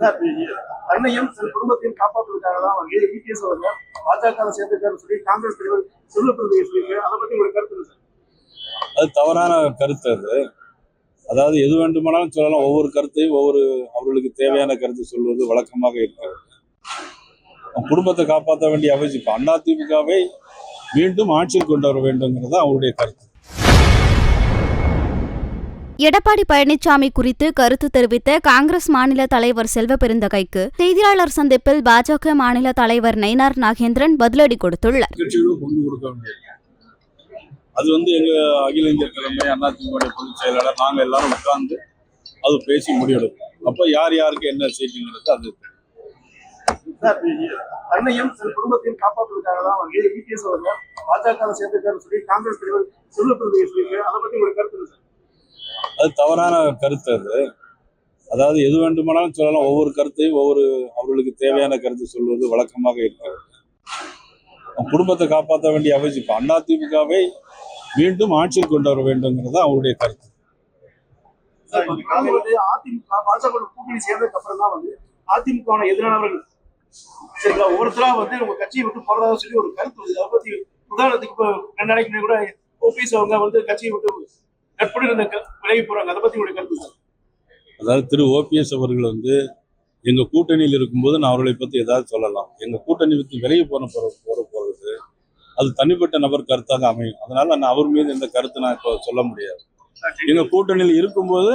Sir, தன்னையும் தன் குடும்பத்தையும் காப்பாற்றுவதற்காக தான் வந்து இபிஎஸ் அவர்கள் பாஜக சேர்ந்திருக்காரு சொல்லி காங்கிரஸ் தலைவர் செல்வப்பிரதியை சொல்லியிருக்காரு. அதை பத்தி ஒரு கருத்து சார். அது தவறான கருத்து. அது அதாவது எது வேண்டுமானாலும் சொல்லலாம். ஒவ்வொரு கருத்தையும் அவர்களுக்கு தேவையான கருத்து சொல்வது வழக்கமாக இருக்கிறது. குடும்பத்தை காப்பாற்ற வேண்டிய அவசியம் அதிமுகவை மீண்டும் ஆட்சியில் கொண்டு வர வேண்டும்ங்கிறது அவருடைய கருத்து. எடப்பாடி பழனிசாமி குறித்து கருத்து தெரிவித்த காங்கிரஸ் மாநில தலைவர் செல்வபெருந்தகைக்கு செய்தியாளர் சந்திப்பில் பாஜக மாநில தலைவர் நயினார் நாகேந்திரன் பதிலடி கொடுத்துள்ளார். அது எங்க அகில இந்திய தலைமை அதிமுக பொதுச் செயலாளர் நாங்க எல்லாரும் உட்கார்ந்து அது பேசி முடிவெடுப்போம். அப்ப யார் யாருக்கு என்ன செய்திங்கிறது அது சார், தன்னையும் தன் குடும்பத்தையும் காப்பாற்றுவதற்காக தான் வந்து இபிஎஸ் அவர்கள் பாஜக சேர்ந்திருக்காரு சொல்லி காங்கிரஸ் தலைவர் செல்வப்பிரதியை சொல்லியிருக்காரு. அதை பத்தி ஒரு கருத்து சார். அது தவறான கருத்து. அது அதாவது எது வேண்டுமானாலும் சொல்லலாம். ஒவ்வொரு கருத்தையும் அவர்களுக்கு தேவையான கருத்து சொல்வது வழக்கமாக இருக்கிறது. குடும்பத்தை காப்பாற்ற வேண்டிய அவசியம் அதிமுகவை மீண்டும் ஆட்சியில் கொண்டு வர வேண்டும்ங்கிறது அவருடைய கருத்து. அதிமுக பாஜக கூட்டணி சேர்ந்ததுக்கு அப்புறம் தான் வந்து அதிமுக எதிரானவர்கள் சரிங்களா ஒவ்வொருத்தரா வந்து உங்க கட்சியை விட்டு போறதாக சொல்லி ஒரு கருத்து வருது. அதை பத்தி உதாரணத்துக்கு இப்போ 2 நாளைக்கு முன்னாடி கூட ஓபிஎஸ் அவங்க வந்து கட்சியை விட்டு கற்பனை விலகி போறாங்க. அதை பத்தி உங்களுடைய கருத்து சார். அதாவது திரு ஓபிஎஸ் அவர்கள் எங்க கூட்டணியில் இருக்கும்போது நான் அவர்களை பத்தி ஏதாவது சொல்லலாம். எங்க கூட்டணி விட்டு விலகி போறது அது தனிப்பட்ட நபர் கருத்தாக அமையும். அதனால நான் அவர் மீது எந்த கருத்து நான் இப்போ சொல்ல முடியாது. எங்க கூட்டணியில் இருக்கும்போது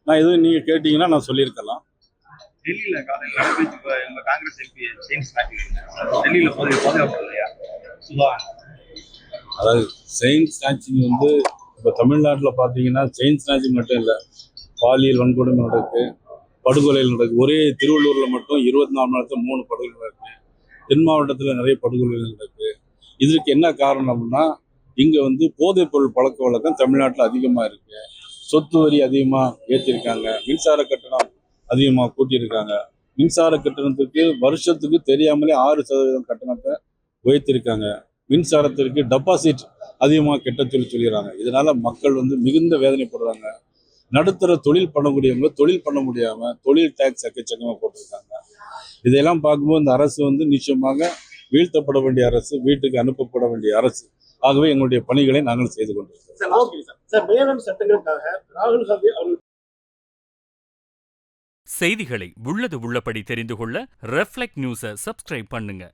நான் எதுவும் நீங்க கேட்டீங்கன்னா நான் சொல்லியிருக்கலாம். டெல்லியில காங்கிரஸ் எம்பி டெல்லியில பாதுகாப்பு இல்லையா? அதாவது செயின் ஸ்நாச்சிங் இப்போ தமிழ்நாட்டில் பார்த்தீங்கன்னா செயின் ஸ்நாச்சிங் மட்டும் இல்லை, பாலியல் வன்கொடுமை நடக்கு, படுகொலைகள் நடக்கு. ஒரே திருவள்ளூரில் மட்டும் 24 மணி நேரத்தில் 3 படுகொலை நடக்கு. தென் மாவட்டத்தில் நிறைய படுகொலைகள் நடக்கு. இதற்கு என்ன காரணம்னா இங்கே போதைப் பொருள் பழக்க வழக்கம் தமிழ்நாட்டில் அதிகமாக இருக்கு. சொத்து வரி அதிகமாக ஏற்றிருக்காங்க. மின்சார கட்டணம் அதிகமாக கூட்டியிருக்காங்க. மின்சார கட்டணத்துக்கு வருஷத்துக்கு தெரியாமலே 6% கட்டணத்தை உயர்த்திருக்காங்க. மின்சாரத்திற்கு டெபாசிட் அதிகமாக கெட்ட சொல்லிடுறாங்க. இதனால மக்கள் மிகுந்த வேதனைப்படுறாங்க. நடுத்தர தொழில் பண்ணக்கூடியவங்க தொழில் பண்ண முடியாம தொழில் டேக்ஸ் எக்கச்சக்கமாக போட்டிருக்காங்க. இதையெல்லாம் பார்க்கும்போது இந்த அரசு நிச்சயமாக வீழ்த்தப்பட வேண்டிய அரசு, வீட்டுக்கு அனுப்பப்பட வேண்டிய அரசு. ஆகவே எங்களுடைய பணிகளை நாங்கள் செய்து கொண்டிருக்கிறோம். மேலும் சட்டங்களுக்காக ராகுல் காந்தி செய்திகளை உள்ளது உள்ளபடி தெரிந்து கொள்ள ரெஃப்ளெக்ட் நியூஸை சப்ஸ்கிரைப் பண்ணுங்க.